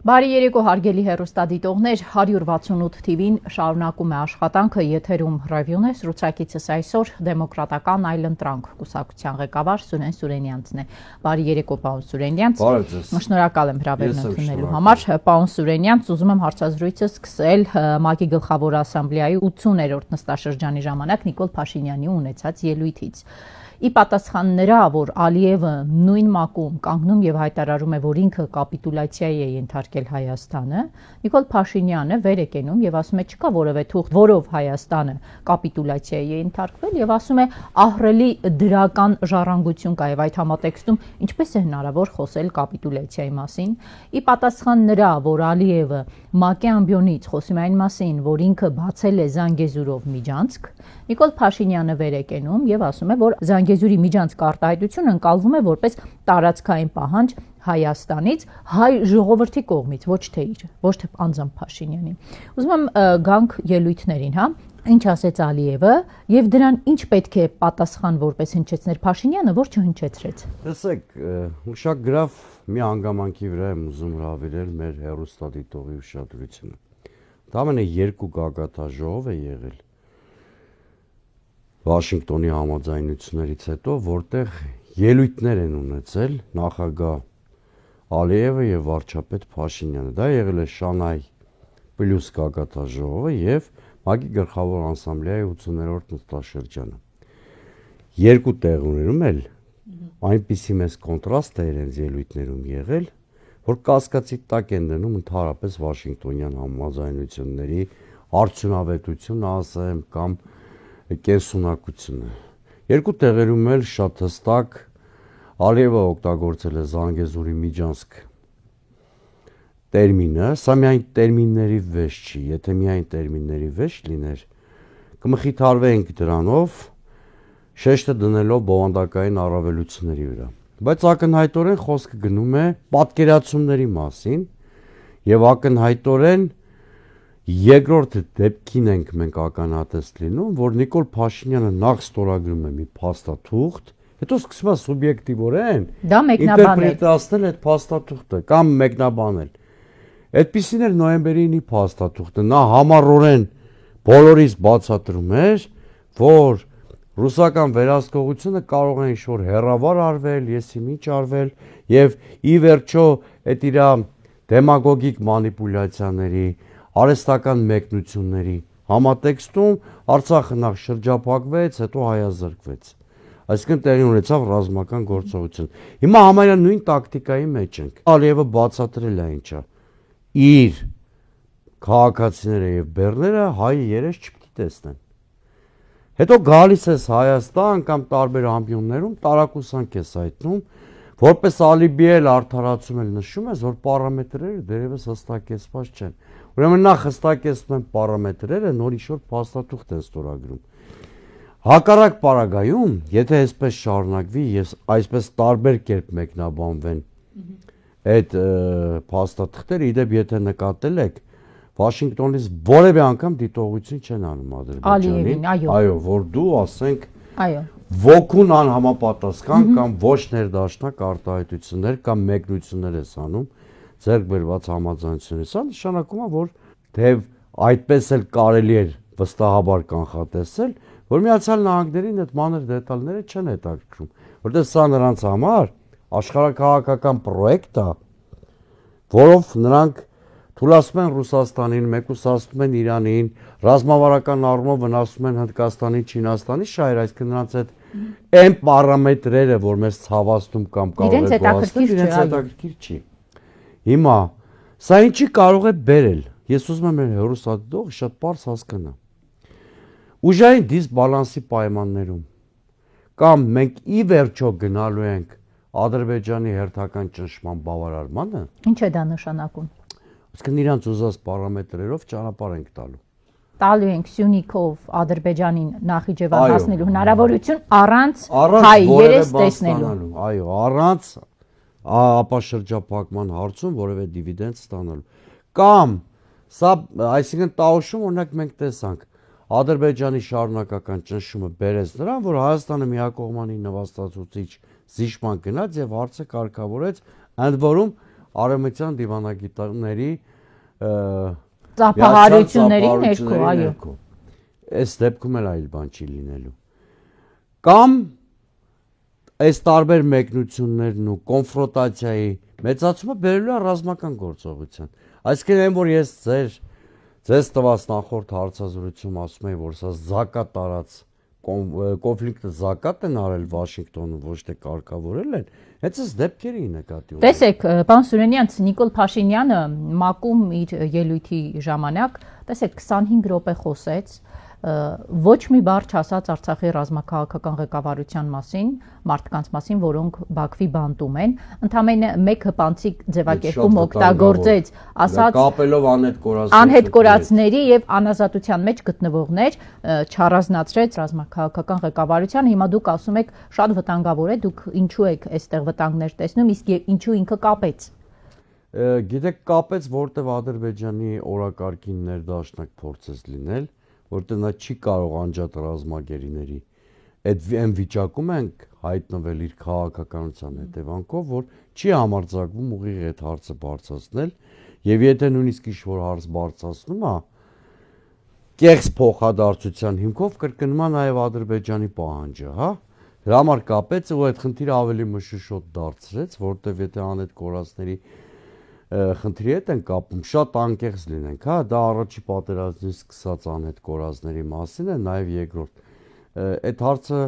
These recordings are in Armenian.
Բարի երեկո հարգելի հեռուստադիտողներ, 168 TV-ին շարունակում է աշխատանքը, եթերում ռևյուն է, զրուցակիցս այսօր դեմոկրատական այլընտրանք կուսակցության ղեկավար Սուրեն Սուրենյանցն է։ Բարի երեկո, պարոն Սուրենյանց։ Շնորհակալ եմ հրավերն ընդունելու համար։ Պարոն Սուրենյանց, ուզում եմ հարցազրույցը սկսել ՄԱԿ-ի Գլխավոր ասամբլեայի 80-րդ նստաշրջանի ժամանակ Նիկոլ Փաշինյանի ունեցած ելույթից։ Ի պատասխան նրա, որ Ալիևը նույն ՄԱԿ-ում կանգնում եւ հայտարարում է, որ ինքը կապիտուլյացիայի է ենթարկել Հայաստանը, Նիկոլ Փաշինյանը վեր է կենում եւ ասում է չկա որևէ թուղթ, որով Հայաստանը կապիտուլյացիայի է ենթարկվել եւ ասում է ահռելի դրական ժառանգություն կա եւ այդ համատեքստում ինչպես է հնարավոր խոսել կապիտուլյացիայի մասին։ Ի պատասխան նրա, որ Ալիևը ՄԱԿ-ի ամբիոնից խոսում է այն մասին, որ ինքը բացել է Զանգեզուրով միջանցք, Նիկոլ Փաշինյանը վեր է կենում եւ ասում է, որ Զանգեզուրի միջանցք արտահայտությունը ընկալվում է որպես տարածքային պահանջ Հայաստանից հայ ժողովրդի կողմից, ոչ թե անձամբ Փաշինյանի։ Ուզում եմ գանք ելույթներին, հա։ Ինչ ասեց Ալիևը եւ դրան ինչ պետք է պատասխան որպես հնչեցներ Փաշինյանը, որ չհնչեցրեց։ Տեսեք, ուշագրավ մի հանգամանքի վրա եմ ուզում հրավիրել մեր հեռուստադիտողի ուշադրությունը։ Դա մենը երկու գագաթաժողով է եղել Վաշինգտոնի համաձայնություններից հետո, որտեղ ելույթներ են ունեցել նախագահ Ալիևը եւ վարչապետ Փաշինյանը։ Դա եղել է Շանհայ պլյուս գագաթաժողովը եւ ՄԱԿ-ի Գլխավոր ասամբլեայի 80-րդ նստաշրջանը։ Երկու տեղումներում էլ այնպիսի մեծ կոնտրաստ է իրենց ելույթներում եղել, որ կասկածի տակ են դնում ընդհանրապես Վաշինգտոնյան համաձայնությունների արդյունավետությունը, ասեմ, կամ կենսունակությունը։ Երկու տեղերում էլ շատ հստակ Ալիևը օգտագործել է Զանգեզուրի միջանցք տերմինը, սա միայն տերմինների վեճ չի, եթե միայն տերմինների վեճ լիներ, կմխիթարվենք դրանով, շեշտը դնելով բովանդակային առավելությունների վրա։ Բայց ակնհայտորեն խոսքը գնում է պատկերացումների մասին եւ ակնհայտորեն երկրորդ դեպքին ենք մենք ականատես լինում, որ Նիկոլ Փաշինյանը նախ ստորագրում է մի փաստաթուղթ, հետո սկսում է սուբյեկտիվորեն ինտերպրետացնել այդ փաստաթուղթը կամ մեկնաբանել։ Այդպիսին էր նոյեմբերի 9-ի փաստաթուղթը, նա համառորեն բոլորից բացատրում էր, որ ռուսական վերահսկողությունը կարող է ինչ-որ հեռավար արվել, եսիմինչ արվել եւ ի վերջո այդ իր դեմագոգիկ մանիպուլյացիաների, արհեստական մեկնությունների համատեքստում Արցախը նախ շրջափակվեց, հետո հայազրկվեց։ Այսինքն տեղի ունեցավ ռազմական գործողություն։ Հիմա համարյա նույն տակտիկայի մեջ ենք։ Ալիևը բացատրել է ինչա։ Իր քաղաքացիները եւ բեռները հայը երես չպիտի տեսնեն։ Հետո գալիս ես Հայաստան կամ տարբեր ամբիոններում տարակուսանք ես հայտնում, որպես ալիբի էլ արդարացում էլ նշում ես, որ պարամետրերը դերևս հստակեցված չեն։ Ուրեմն նախ հստակեցնում են պարամետրերը, նոր ինչ-որ փաստաթուղթ են ստորագրում։ Հակառակ պարագայում, եթե այսպես շարունակվի եւ այսպես տարբեր կերպ մեկնաբանվեն այդ փաստաթղթերը, իդեպ եթե նկատել եք, Վաշինգտոնից որևէ անգամ դիտողություն չեն անում Ադրբեջանին, այո, որ դու ասենք, ոգուն անհամապատասխան կամ ոչ ներդաշնակ արտահայտություններ կամ մեկնություններ ես անում ձեռք բերված համաձայնությունից, սա նշանակում է, որ թեև այդպես էլ կարելի էր վստահաբար կանխատեսել, որ Միացյալ Նահանգներին այդ մանր դետալները չեն հետաքրքրում, որտեղ սա նրանց համար աշխարհաքաղաքական պրոյեկտ է, որով նրանք թույլատում են Ռուսաստանին, մեկուսացնում են Իրանին, ռազմավարական առումով վնասում են Հնդկաստանի, Չինաստանի շահերը, այսինքն նրանց այդ այն պարամետրերը, որ մեզ ցավացնում կամ կարող է գոհացնել, իրենց հետաքրքիր չի։ Հիմա սա ինչի կարող է բերել։ Ես ուզում եմ մեր հեռուստադիտողը շատ պարզ հասկանա։ Ուժային դիսբալանսի պայմաններում կամ մենք ի վերջո գնալու ենք Ադրբեջանի հերթական ճնշման բավարարմանը։ Ինչ է դա նշանակում։ Այսինքն իրանց ուզած պարամետրերով ճանապարհ ենք տալու։ Տալու ենք Սյունիքով Ադրբեջանին Նախիջևան հասնելու հնարավորություն առանց հայ երես տեսնելու։ Այո, առանց ապաշրջափակման հարցում որևէ դիվիդենդ ստանալու։ Կամ սա, այսինքն տաուշում օրինակ մենք տեսանք Ադրբեջանի շարունակական ճնշումը բերեց նրան, որ Հայաստանը միակողմանի նվաստացուցիչ զիջման գնաց եւ հարցը կարգավորեց, ընդ որում արևմտյան դիվանագիտարների ծափահարությունների ներքո, այո։ Այս դեպքում էլ այլ բան չի լինելու։ Կամ այս տարբեր մեկնություններն ու կոնֆրոնտացիայի մեծացումը բերելու է ռազմական գործողության։ Այսինքն այն, որ ես ձեզ տված նախորդ հարցազրույցում ասում եմ, որ սա զակատ տարած կոնֆլիկտը զակատ են արել Վաշինգտոնը, ոչ թե կարգավորել են, հենց այս դեպքերի նկատի ունեմ։ Տեսեք, պարոն Սուրենյան, Նիկոլ Փաշինյանը ՄԱԿ-ում իր ելույթի ժամանակ, տեսեք, 25 րոպե խոսեց, ոչ մի բառ չասաց Արցախի ռազմաքաղաքական ղեկավարության մասին, մարդկանց մասին, որոնք Բաքվի բանտում են, ընդամենը մեկ հպանցիկ ձևակերպում օգտագործեց, ասաց անհետ կորածների եւ անազատության մեջ գտնվողներ, չառանձնացրեց ռազմաքաղաքական ղեկավարության, հիմա դուք ասում եք շատ վտանգավոր է, դուք ինչու եք այստեղ վտանգներ տեսնում, իսկ ինչու ինքը կապեց։ Գիտեք, կապեց, որտեվ Ադրբեջանի օրակարգին ներդաշնակ փորձեց լինել, որտեղ նա չի կարող անջատ ռազմագերիների այդ վիճակում ենք հայտնվել իր քաղաքականության հետևանքով, որ չի համարձակվում ուղիղ այդ հարցը բարձրացնել, եւ եթե նույնիսկ ինչ-որ հարց բարձրացնում է, կեղծ փոխադարձության հիմքով կրկնումա նաեւ Ադրբեջանի պահանջը, հա։ Դրա համար կապեց ու այդ խնդիրը ավելի մշուշոտ դարձրեց, որտեվ եթե անհետ կորածների խնդրի հետ են կապում, շատ անկեղծ լինենք, հա, դա առաջի պատերազմից սկսած անհետ կորածների մասին է, նաև երկրորդ։ Այդ հարցը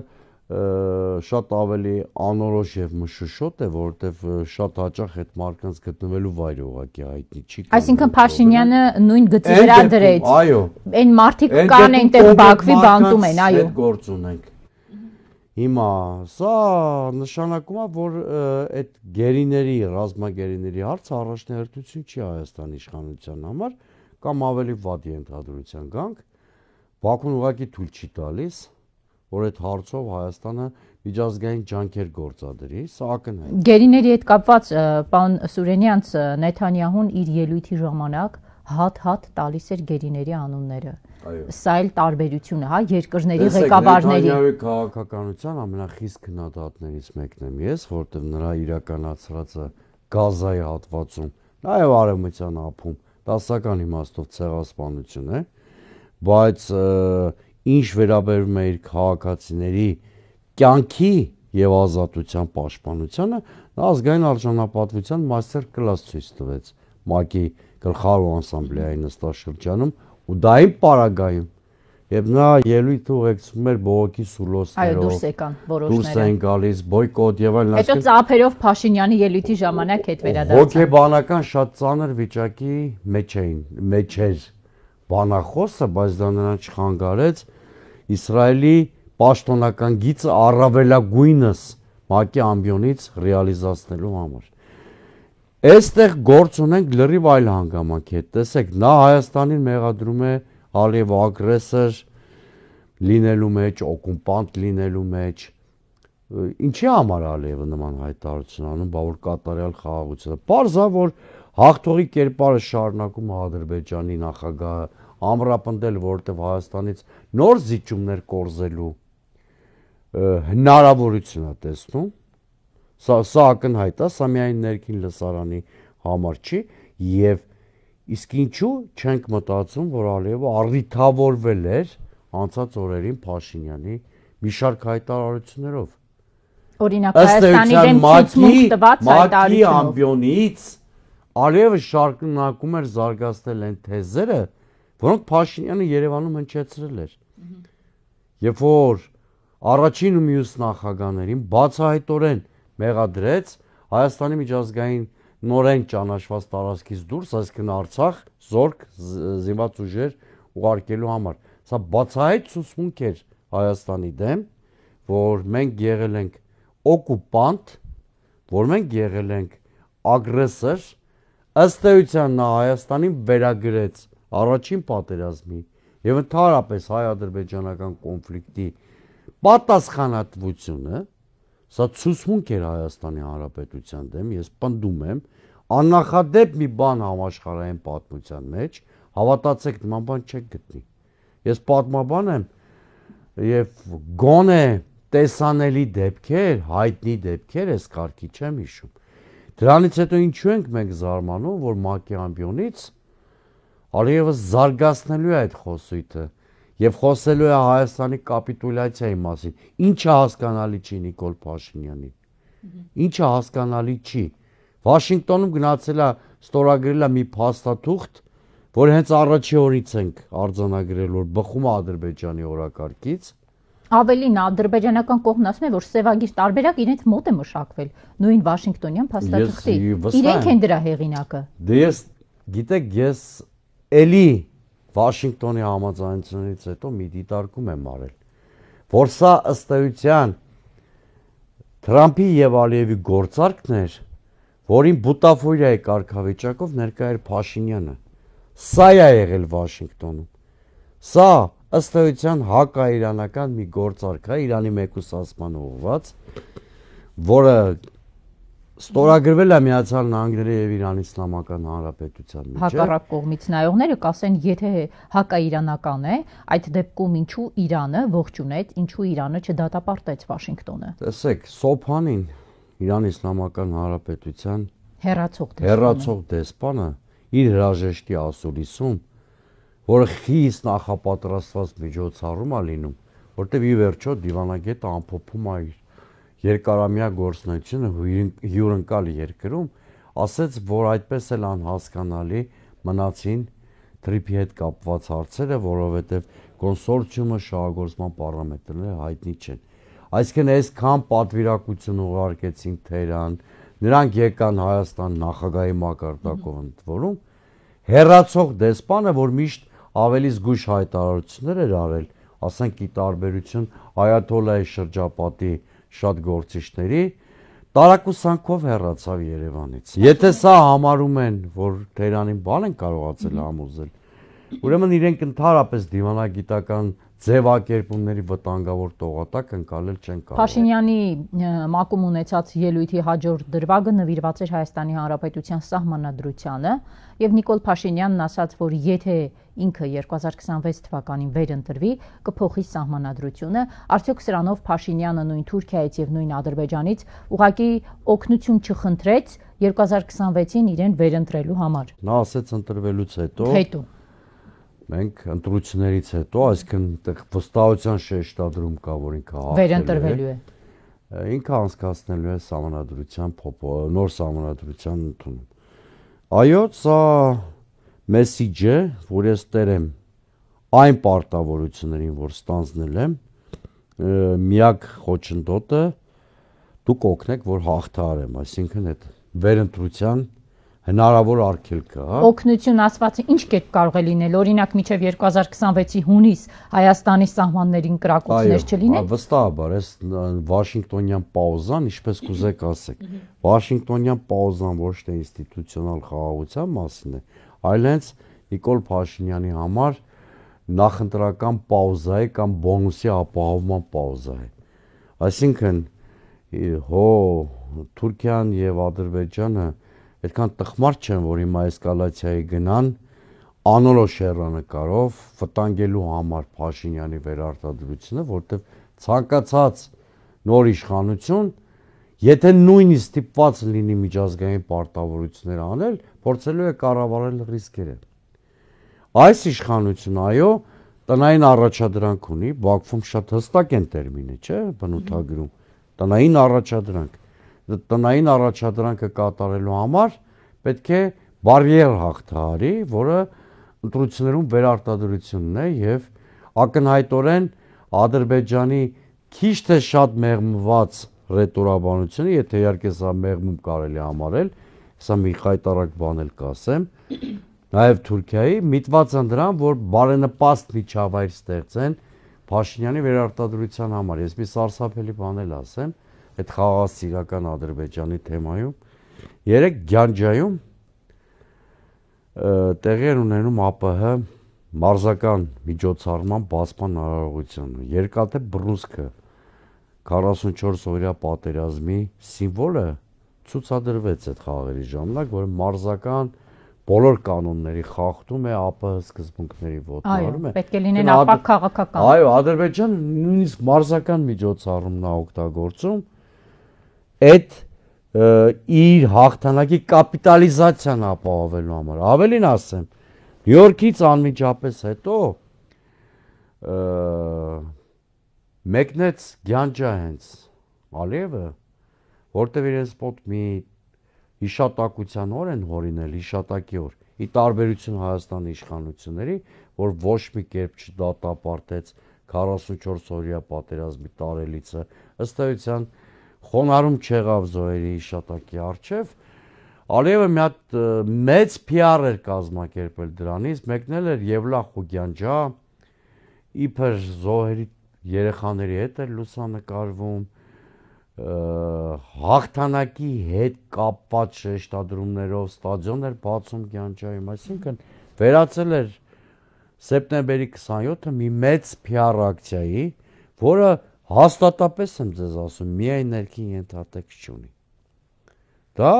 շատ ավելի անորոշ եւ մշուշոտ է, որովհետեւ շատ հաճախ այդ մարդկանց գտնվելու վայրը ուղղակի հայտնի չի։ Այսինքն Փաշինյանը նույն գծի վրա դրեց։ Այո։ Այն մարդիկ կան այնտեղ Բաքվի բանտում են, այո։ Այդ գործ ունենք։ Հիմա սա նշանակում է, որ այդ գերիների, ռազմագերիների հարցը առաջնահերթություն չի Հայաստանի իշխանության համար, կամ ավելի վատ ենթադրության գանք, Բաքուն ուղղակի թույլ չի տալիս, որ այդ հարցով Հայաստանը միջազգային ջանքեր գործադրի, սա ակնհայտ։ Գերիների հետ կապված պարոն Սուրենյանց Նեթանյահուն իր ելույթի ժամանակ հատ տալիս էր գերիների անունները։ Սա էլ տարբերությունը, հա, երկրների ղեկավարների։ Նեթանյահուի քաղաքականության ամենախիստ քննադատներից մեկն եմ ես, որտեղ նրա իրականացրածը Գազայի հատվածում, նաև Արևմտյան ափում դասական իմաստով ցեղասպանություն է, բայց ինչ վերաբերում է իր քաղաքացիների կյանքի եւ ազատության պաշտպանությանը, նա ազգային արժանապատվության մաստեր կլաս ցույց տվեց ՄԱԿ-ի գլխավոր ասամբլեայի նստաշրջանում ու դա այն պարագայում եւ նա ելույթ ուղեկցում էր բողոքի սուլոսներով։ Այո, դուրս եկան որոշները։ Դուրս են գալիս, բոյկոտ եւ այլն։ Հետո ծափերով Փաշինյանի ելույթի ժամանակ հետ վերադարձան։ Հոգեբանական շատ ծանր վիճակի մեջ էր բանախոսը, բայց դա նրան չխանգարեց Իսրայելի պաշտոնական գիծը առավելագույնս ՄԱԿ-ի ամբիոնից ռեալիզացնելու համար։ Այստեղ գործ ունենք լրիվ այլ հանգամանքի հետ։ Տեսեք, նա Հայաստանին մեղադրում է Ալիև ագրեսոր լինելու մեջ, օկուպանտ լինելու մեջ։ Ինչի համար Ալիևը նման հայտարարություն անում, բա որ կատարյալ խաղաղությունը։ Պարզ է, որ հաղթողի կերպարը շարունակում է Ադրբեջանի նախագահը ամրապնդել, որովհետև Հայաստանից նոր զիջումներ կորզելու հնարավորություն է տեսնում։ Սա ակնհայտ է, սա միայն ներքին լսարանի համար չի եւ իսկ ինչու չենք մտածում, որ Ալիևը առիթավորվել էր անցած օրերին Փաշինյանի մի շարք հայտարարություններով։ Օրինակ Հայաստանի դեմ ցույցմունք տված հայտարարությունով։ ՄԱԿ-ի ամբիոնից Ալիևը շարունակում էր զարգացնել այն թեզերը, որոնք Փաշինյանը Երևանում հնչեցրել էր։ Երբ որ առաջին ու մյուս նախագահներին բացահայտորեն մեղադրեց Հայաստանի միջազգային նորեն ճանաչված տարածքից դուրս, այսինքն Արցախ, Զորք, զինված ուժեր ուղարկելու համար։ Սա բացահայտ ցուցմունք էր Հայաստանի դեմ, որ մենք եղել ենք օկուպանտ, որ մենք եղել ենք ագրեսոր, ըստ էության նա Հայաստանին վերագրեց առաջին պատերազմի եւ ընդհանրապես հայ-ադրբեջանական կոնֆլիկտի պատասխանատվությունը, սա ցուցմունք էր Հայաստանի Հանրապետության դեմ, ես պնդում եմ, աննախադեպ մի բան համաշխարհային պատմության մեջ, հավատացեք, նման բան չեք գտնի։ Ես պատմաբան եմ եւ գոնե տեսանելի դեպքեր, հայտնի դեպքեր այս կարգի չեմ հիշում։ Դրանից հետո ինչու ենք մենք զարմանում, որ ՄԱԿ-ի ամբիոնից Ալիևը զարգացնելու է այդ խոսույթը եւ խոսելու է Հայաստանի կապիտուլյացիայի մասին։ Ինչը հասկանալի չի Նիկոլ Փաշինյանին։ Ինչը հասկանալի չի։ Վաշինգտոնում գնացել է ստորագրել է մի փաստաթուղթ, որ հենց առաջի օրից ենք արձանագրել, որ բխում է Ադրբեջանի օրակարգից։ Ավելին ադրբեջանական կողմն ասում է, որ Սևագիր տարբերակ իրենց մոտ է մշակվել նույն Վաշինգտոնյան փաստաթղթի։ Իրենք են դրա հեղինակը։ Դե ես էլի Վաշինգտոնի համաձայնությունից հետո մի դիտարկում եմ արել, որ սա ըստ էության Թրամփի եւ Ալիևի գործարքն էր, որին բուտաֆորիայի կարգավիճակով ներկա էր Փաշինյանը։ Սա է եղել Վաշինգտոնում։ Սա ըստ էության հակաիրանական մի գործարք է Իրանի մեկուսացման ուղղված, որը ստորագրվել է Միացյալ Նահանգների եւ Իրանի Իսլամական Հանրապետության միջեւ։ Հակառակ կողմից նայողները կասեն, եթե հակաիրանական է, այդ դեպքում ինչու Իրանը ողջունեց, ինչու Իրանը չդատապարտեց Վաշինգտոնը։ Տեսեք, Սոփանին Իրանի Իսլամական Հանրապետության հեռացող դեսպանը իր հրաժեշտի ասուլիսում, որը խիստ նախապատրաստված միջոցառում է լինում, որտեղ ի վերջո դիվանագետը ամփոփում է երկարամյա գործունեությունը հյուրընկալ երկրում, ասաց, որ այդպես էլ անհասկանալի մնացին Թրիփի հետ կապված հարցերը, որովհետև կոնսորցիումը շահագործման պարամետրները հայտնի չեն։ Այսինքն այսքան պատվիրակություն ուղարկեցին Թեհրան, նրանք եկան Հայաստան նախագահի մակարդակով ընդորում, հեռացող դեսպանը, որ միշտ ավելի զգույշ հայտարարություններ էր արել, ասենք ի տարբերություն Այաթոլլահի շրջապատի շատ գործիչների, տարակուսանքով հեռացավ Երևանից։ Եթե սա համարում են, որ Թեհրանին բան են կարողացել համոզել, ուրեմն իրենք ընդհանրապես դիվանագիտական ձևակերպումների վտանգավոր տողատակ ընկալել չեն կարող։ Փաշինյանի ՄԱԿ-ում ունեցած ելույթի հաջորդ դրվագը նվիրված էր Հայաստանի Հանրապետության սահմանադրությանը, եւ Նիկոլ Փաշինյանն ասաց, որ եթե ինքը 2026 թվականին վերընտրվի, կփոխի սահմանադրությունը, արդյոք սրանով Փաշինյանը նույն Թուրքիայից եւ նույն Ադրբեջանից ուղղակի օգնություն չխնդրեց 2026-ին իրեն վերընտրելու համար։ Նա ասեց ընտրվելուց հետո մենք ընտրություններից հետո, այսինքն վստահության շեշտադրում կա, որ ինքը վերընտրվելու է։ Ինքը անցկացնելու է սահմանադրության նոր սահմանադրության ընդունում։ Այո, սա մեսիջ է, որ ես տերեմ այն պարտավորություններին, որ ստանձնել եմ, միակ խոչընդոտը դուք օգնեք, որ հաղթահարեմ, այսինքն այդ վերընտրության հնարավոր արգելքը, հա։ Օգնություն ասվածը ինչ կերպ կարող է լինել, օրինակ մինչև 2026-ի հունիս Հայաստանի սահմաններին կրակոցներ չլինեն։ Այո, վստահաբար, այս Վաշինգտոնյան պաուզան, ինչպես կուզեք ասեք, Վաշինգտոնյան պաուզան ոչ թե ինստիտուցիոնալ խաղաղության մասին է, այլ հենց Նիկոլ Փաշինյանի համար նախընտրական պաուզա է կամ բոնուսի ապահովման պաուզա է։ Այսինքն Թուրքիան եւ Ադրբեջանը այդքան տխմար չեն, որ հիմա էսկալացիայի գնան անորոշ հեռանկարով վտանգելու համար Փաշինյանի վերարտադրությունը, որտեղ ցանկացած նոր իշխանություն, եթե նույնիսկ ստիպված լինի միջազգային պարտավորություններ անել, փորձելու է կառավարել ռիսկերը։ Այս իշխանությունը, այո, տնային առաջադրանք ունի, Բաքվում շատ հստակ են տերմինը, չէ՞, բնութագրում։ Տնային առաջադրանք։ Տնային առաջադրանքը կատարելու համար պետք է բարիեր հաղթահարի, որը ընտրություններում վերարտադրությունն է եւ ակնհայտորեն Ադրբեջանի քիչ թե շատ մեղմված ռետորաբանությունը, եթե իհարկե սա մեղմում կարելի համարել, սա մի խայտարակ բան էլ կասեմ, նաեւ Թուրքիայի միտված են դրան, որ բարենպաստ միջավայր ստեղծեն Փաշինյանի վերարտադրության համար։ Ես մի սարսափելի բան էլ ասեմ, այդ խաղաղասիրական Ադրբեջանի թեմայում, երեք Գյանջայում տեղի էր ունենում ԱՊՀ մարզական միջոցառման բացման հնարավորությունը։ Երկաթե բռունցքը 44 օրյա պատերազմի սիմվոլը ցուցադրվեց այդ խաղերի ժամանակ, որ մարզական բոլոր կանոնների խախտում է, ԱՊՀ սկզբունքների ոտնահարում է։ Այո, պետք է լինեն ապակ քաղաքական։ Այո, Ադրբեջանը նույնիսկ մարզական միջոցառումն է օգտագործում այդ իր հաղթանակի կապիտալիզացիան ապահովելու համար։ Ավելին ասեմ, Նյու Յորքից անմիջապես հետո մեկնեց Գյանջա հենց Ալիևը, որտեղ իրենց մոտ մի հիշատակության օր են հորինել, հիշատակի օր, ի տարբերություն Հայաստանի իշխանությունների, որ ոչ մի կերպ չդատապարտեց 44-օրյա պատերազմի տարելիցը, ըստ էության խոնարհում չեղավ զոհերի հիշատակի առջև, Ալիևը մի հատ մեծ PR էր կազմակերպել դրանից, մեկնել էր Եվլախ ու Գյանջա, իբր զոհերի երեխաների հետ էր լուսանկարվում, հաղթանակի հետ կապված շեշտադրումներով ստադիոն էր բացում Գյանջայում, այսինքն վերացել էր սեպտեմբերի 27-ը մի մեծ PR ակցիայի, որը հաստատապես եմ ձեզ ասում, միայն ներքին ենթատեքստ չունի։ Դա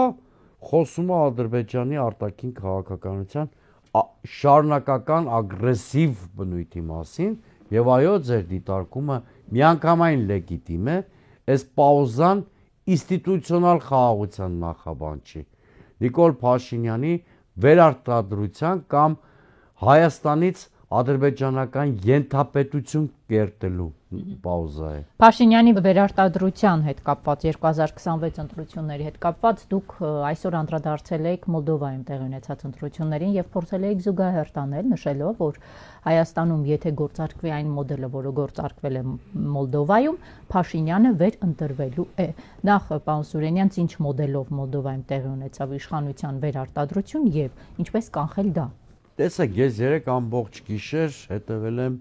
խոսում է Ադրբեջանի արտաքին քաղաքականության շարունակական ագրեսիվ բնույթի մասին, եւ այո, ձեր դիտարկումը միանգամայն լեգիտիմ է, այս պաուզան ինստիտուցիոնալ խաղաղության նախաբան չի։ Նիկոլ Փաշինյանի վերարտադրության կամ Հայաստանից ադրբեջանական ենթապետություն կերտելու պաուզա է։ Փաշինյանի վերարտադրության հետ կապված 2026 ընտրությունների հետ կապված դուք այսօր անդրադարձել եք Մոլդովայում տեղի ունեցած ընտրություններին եւ փորձել եք զուգահեռ տանել, նշելով, որ Հայաստանում եթե գործարկվի այն մոդելը, որը գործարկվել է Մոլդովայում, Փաշինյանը վերընտրվելու է։ Նախ պարոն Սուրենյան, ինչ մոդելով Մոլդովայում տեղի ունեցավ իշխանության վերարտադրություն եւ ինչպես կանխել դա։ Տեսեք, ես 3 ամբողջ գիշեր հետևել եմ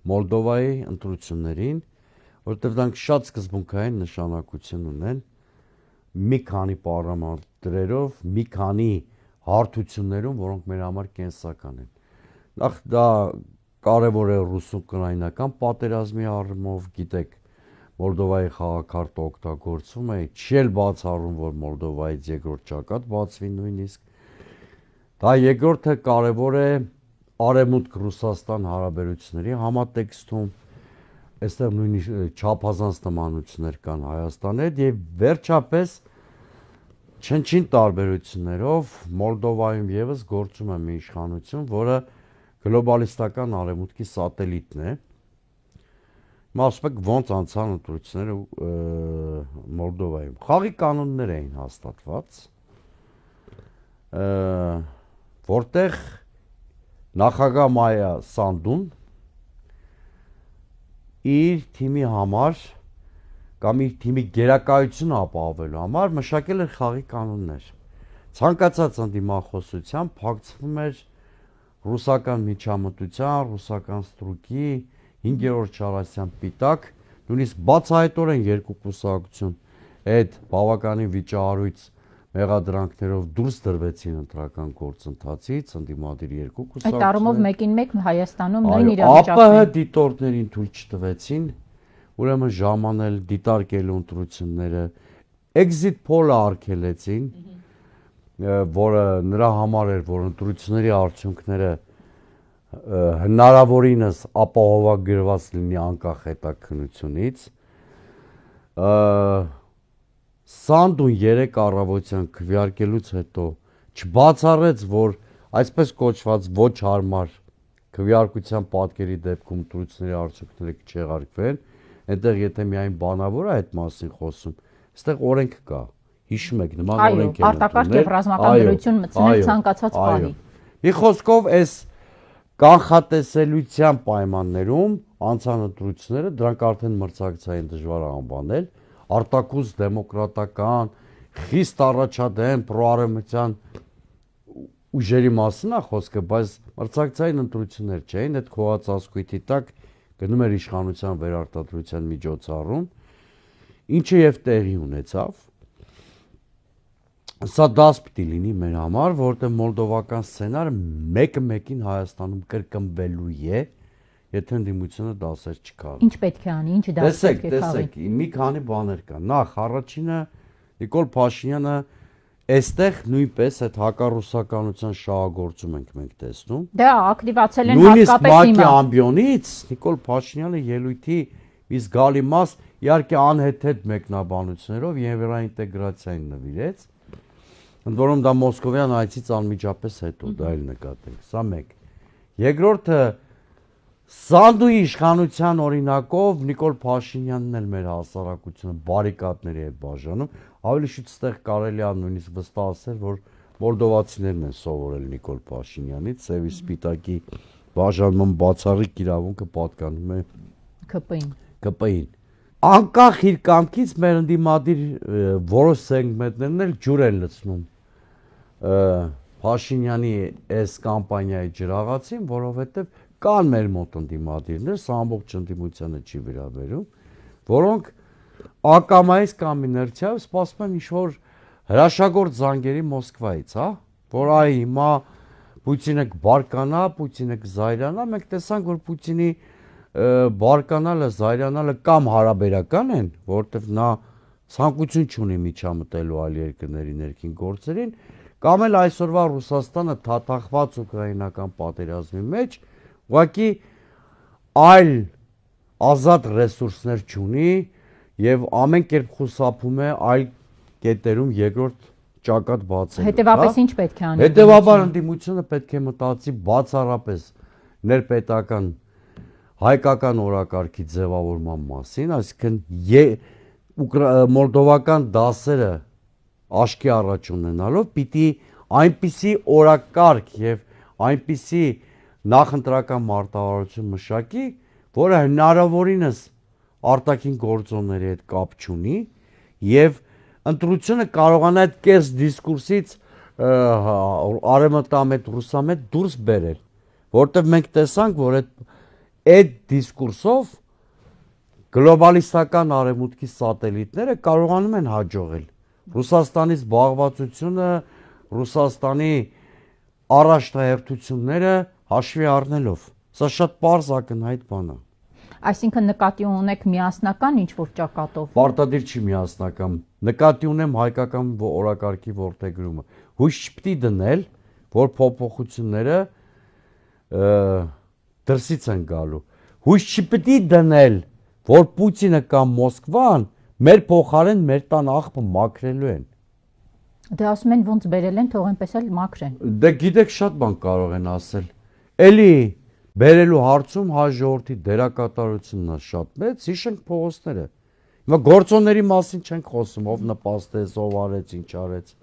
Մոլդովայի ընտրություններին, որտեղ դրանք շատ սկզբունքային նշանակություն ունեն, մի քանի պարամետրերով, մի քանի հարթություններում, որոնք մեր համար կենսական են։ Նախ դա կարևոր է ռուս-ուկրաինական պատերազմի առումով, գիտեք, Մոլդովայի խաղաքարտը օգտագործվում է, չի էլ բացառում, որ Մոլդովայից երկրորդ ճակատ բացվի նույնիսկ։ Դա երկրորդը կարևոր է Արևմուտք Ռուսաստան հարաբերությունների համատեքստում, այստեղ նույնիսկ չափազանց նմանություններ կան Հայաստանի հետ եւ վերջապես չնչին տարբերություններով Մոլդովայում եւս գործում է մի իշխանություն, որը գլոբալիստական Արևմուտքի սատելիտն է։ Մասպեկ ոնց անցան ընտրությունները Մոլդովայում։ Խաղի կանոններ էին հաստատված, որտեղ նախագահ Մայա Սանդուն իր թիմի համար կամ իր թիմի գերակայությունը ապահովելու համար մշակել էր խաղի կանոններ։ Ցանկացած ընդդիմախոսության փակցվում էր ռուսական միջամտության, ռուսական ստրուկի 5-րդ շարասյան պիտակ, նույնիսկ բացահայտորեն երկու կուսակցություն այդ բավականին վիճահարույց մեղադրանքներով դուրս դրվեցին ընտրական գործընթացից, ընդդիմադիր երկու կուսակցություններ։ Այդ առումով մեկին մեկ Հայաստանում նույն իրավիճակն է։ ԱՊՀ դիտորդներին թույլ չտվեցին, ուրեմն ժամանել դիտարկելու ընտրությունները, exit poll-ը արգելեցին, որը նրա համար էր, որ ընտրությունների արդյունքները հնարավորինս ապահովագրված լինի անկախ հետաքննությունից։ Սանդուն 3 առավոտյան քվեարկելուց հետո չբացառեց, որ այսպես կոչված ոչ հարմար քվեարկության պատկերի դեպքում ընտրությունների արդյունքները չեղարկվեն, այնտեղ եթե միայն բանավոր է այդ մասին խոսում, այստեղ օրենք կա, հիշում եք, նման օրենք են արտակարգ եւ ռազմական դրություն մտցնել ցանկացած պահի։ Մի խոսքով այս կանխատեսելիության պայմաններում անցան ընտրությունները, դրանք արդեն մրցակցային դժվար է անվանել, արտակուս դեմոկրատական, խիստ առաջադեմ պրոարևմտյան ուժերի մասին է խոսքը, բայց մրցակցային ընտրություններ չէին, այդ քողած ասկույթի տակ գնում էր իշխանության վերարտադրության միջոցառում, ինչը եւ տեղի ունեցավ։ Սա դաս պիտի լինի մեր համար, որտեղ մոլդովական սցենարը մեկը մեկին Հայաստանում կրկնվելու է, եթե ընդդիմությունը դասեր չքարի։ Ինչ պետք է անի, ինչ դաս պետք է խաղի։ Տեսեք, մի քանի բաներ կան։ Նախ առաջինը Նիկոլ Փաշինյանը այստեղ նույնպես այդ հակառուսականության շահագործում ենք մենք տեսնում։ Դա ակտիվացել են հատկապես հիմա։ Նույնիսկ ՄԱԿ-ի ամբիոնից Նիկոլ Փաշինյանը ելույթի մի զգալի մաս իհարկե անհեթեթ մեկնաբանություններով եվրոինտեգրացիային նվիրեց, ընդ որում դա Մոսկովյան այցից անմիջապես հետո, դա էլ նկատենք, սա մեկ։ Երկրորդը Սանդուի իշխանության օրինակով Նիկոլ Փաշինյանն էլ մեր հասարակությունը բարիկադների է բաժանում, ավելի շուտ ստեղ կարելի է նույնիսկ վստահ ասել, որ մոլդովացիներն են սովորել Նիկոլ Փաշինյանից, ծևի սպիտակի բաժանման բացառիկ իրավունքը պատկանում է ԿՊ-ին։ Անկախ իր կամքից մեր ընդդիմադիր որոշ սեգմենտներն էլ ջուր են լցնում Փաշինյանի այս կամպանիայի ջրաղացին, որովհետև կան մեր մոտ ընդդիմադիրներ, սա ամբողջ ընդդիմությանը չի վերաբերում, որոնք ակամայից կամ իներցիայով սպասում են ինչ-որ հրաշագործ զանգերի Մոսկվայից, հա, որ այ հիմա Պուտինը կբարկանա, Պուտինը կզայրանա, մենք տեսանք, որ Պուտինի բարկանալը, զայրանալը կամ հարաբերական են, որովհետև նա ցանկություն չունի միջամտելու այլ երկրների ներքին գործերին, կամ էլ այսօրվա Ռուսաստանը թաթախված ուկրաինական պատերազմի մեջ ուղղակի այլ ազատ ռեսուրսներ չունի եւ ամեն կերպ խուսափում է այլ կետերում երկրորդ ճակատ բացել։ Հետևաբար ինչ պետք է անի։ Հետևաբար ընդդիմությունը պետք է մտածի բացառապես ներպետական հայկական օրակարգի ձևավորման մասին, այսինքն մոլդովական դասերը աշկի առաջ ունենալով պիտի այնպիսի օրակարգ եւ այնպիսի նախընտրական մարտավարություն մշակի, որը հնարավորինս արտաքին գործոնների հետ կապ չունի եւ ընտրությունը կարողանա այդ կես դիսկուրսից արևմտամետ ռուսամետ դուրս բերել, որտեղ մենք տեսանք, որ այդ դիսկուրսով գլոբալիստական արևմուտքի սատելիտները կարողանում են հաջողել Ռուսաստանի զբաղվածությունը, Ռուսաստանի առաջնահերթությունները հաշվի առնելով։ Սա շատ պարզ ակնհայտ բան է։ Այսինքն նկատի ունեք միասնական ինչ-որ ճակատով։ Պարտադիր չի միասնական։ Նկատի ունեմ հայկական օրակարգի որդեգրումը։ Հույս չպետք է դնել, որ փոփոխությունները դրսից են գալու։ Հույս չպետք է դնել, որ Պուտինը կամ Մոսկվան մեր փոխարեն մեր տան աղբը մաքրելու են։ Դե ասում են ոնց բերել են, թող այնպես էլ մաքրեն։ Դե գիտեք շատ բան կարող են ասել։ Էլի բերելու հարցում հայ ժողովրդի դերակատարությունն է շատ մեծ, հիշենք փողոցները։ Հիմա գործոնների մասին չենք խոսում, ով նպաստեց, ով արեց, ինչ արեց։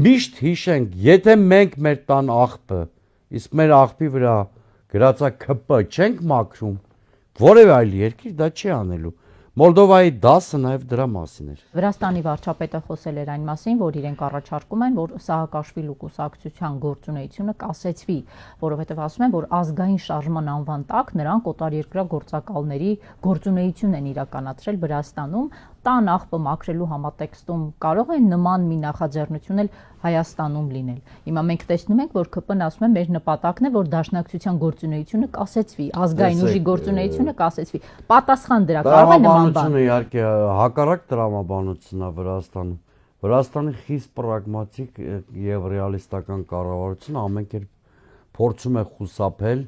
Միշտ հիշենք, եթե մենք մեր տան աղբը, իսկ մեր աղբի վրա գրածա ԿՊ չենք մաքրում, որևէ այլ երկիր դա չի անելու։ Մոլդովայի դասը նաև դրա մասին էր։ Վրաստանի վարչապետը խոսել էր այն մասին, որ իրենք առաջարկում են, որ Սահակաշվիլու կուսակցության գործունեությունը կասեցվի, որովհետև ասում են, որ ազգային շարժման անվան տակ նրանք օտարերկրյա գործակալների գործունեություն են իրականացրել Վրաստանում, տան աղբը մաքրելու համատեքստում կարող է նման մի նախաձեռնություն էլ Հայաստանում լինել։ Հիմա մենք տեսնում ենք, որ ԿՊ-ն ասում է, մեր նպատակն է, որ դաշնակցության գործունեությունը կասեցվի, ազգային ուժի գործունեությունը կասեցվի։ Պատասխան դրա կարող է նման բան։ Իհարկե հակառակ տրամաբանությունն է Վրաստանում։ Վրաստանի խիստ պրագմատիկ եւ ռեալիստական կառավարությունը ամեն կերպ փորձում է խուսափել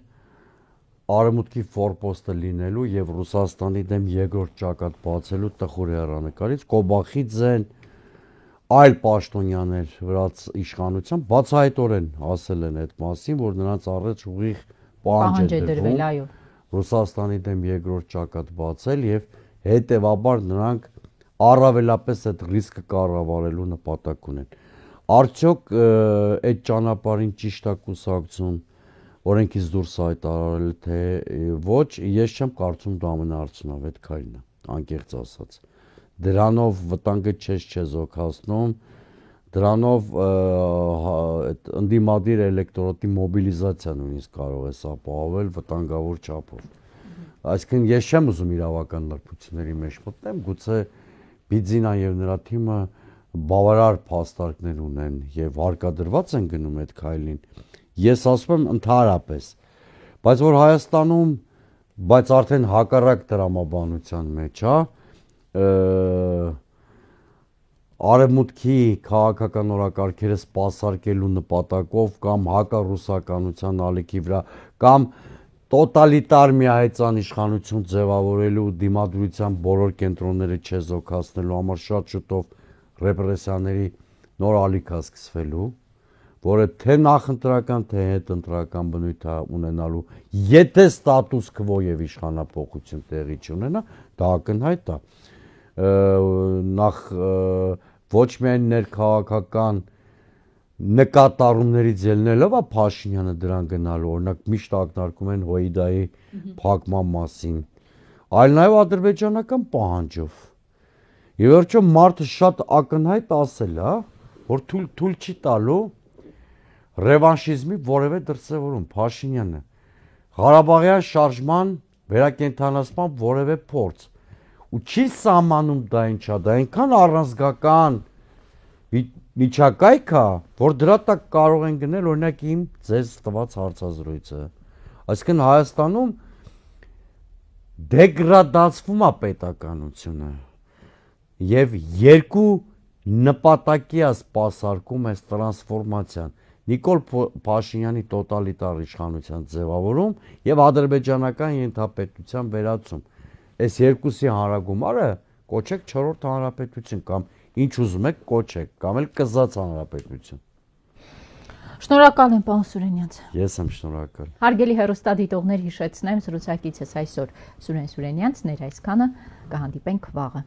արևմուտքի ֆորպոստը լինելու եւ Ռուսաստանի դեմ երկրորդ ճակատ բացելու տխուր հեռանկարից Կոբախիձեն այլ պաշտոնյաներ վրաց իշխանության բացահայտորեն ասել են այդ մասին, որ նրանց առաջ ուղիղ պահանջ է դրվել, այո, Ռուսաստանի դեմ երկրորդ ճակատ բացել եւ հետեւաբար նրանք առավելապես այդ ռիսկը կառավարելու նպատակ ունեն։ Արդյոք այդ ճանապարհին ճիշտ է կուսակցություն օրենքից դուրս հայտարարել թե ոչ, ես չեմ կարծում դա ամենաարդյունավետ քայլն է, անկեղծ ասած։ Դրանով վտանգը չես օգնում, դրանով այդ ընդդիմադիր էլեկտորատի մոբիլիզացիա նույնիսկ կարող ես ապահովել վտանգավոր չափով։ Այսինքն ես չեմ ուզում իրավական լրբությունների մեջ մտնեմ, գուցե Բիձինան եւ նրա թիմը բավարար փաստարկներ ունեն եւ հարկադրված են գնում այդ քայլին։ Ես ասում եմ ընդհանրապես, բայց որ Հայաստանում, բայց արդեն հակառակ տրամաբանության մեջ, հա, արևմուտքի քաղաքական օրակարգերը սպասարկելու նպատակով կամ հակառուսականության ալիքի վրա կամ տոտալիտար միահեծան իշխանություն ձևավորելու դիմադրության բոլոր կենտրոնները չեզոքացնելու համար շատ շուտով ռեպրեսիաների նոր ալիք է սկսվելու, որը թե նախընտրական, թե հետընտրական բնույթ է ունենալու, եթե ստատուս քվո եւ իշխանափոխություն տեղի չունենա, դա ակնհայտ է։ Նախ ոչ միայն ներքաղաքական նկատառումներից ելնելով է Փաշինյանը դրան գնալու, օրինակ միշտ ակնարկում են Հոիդայի փակման մասին, այլ նաև ադրբեջանական պահանջով։ Եվ վերջո մարդը շատ ակնհայտ ասել է, որ թույլ չի տալու ռևանշիզմի որևէ դրսևորում Փաշինյանը, Ղարաբաղյան շարժման վերակենդանացման որևէ փորձ, ու չի սահմանում դա ինչա, դա այնքան առանձգական միջակայք է, որ դրա տակ կարող են գնել օրինակ իմ ձեզ տված հարցազրույցը։ Այսինքն Հայաստանում դեգրադացվում է պետականությունը եւ երկու նպատակի է սպասարկում այս տրանսֆորմացիան՝ Նիկոլ Փաշինյանի տոտալիտար իշխանության ձևավորում եւ ադրբեջանական ենթապետության վերացում։ Այս երկուսի հանրագումարը կոչեք 4-րդ հանրապետություն կամ ինչ ուզում եք կոչեք, կամ էլ կզած հանրապետություն։ Շնորհակալ եմ, պարոն Սուրենյանց։ Ես եմ շնորհակալ։ Հարգելի հեռուստադիտողներ, հիշեցնեմ զրուցակիցս այսօր Սուրեն Սուրենյանցն էր, այսքանը կհանդիպենք վաղը։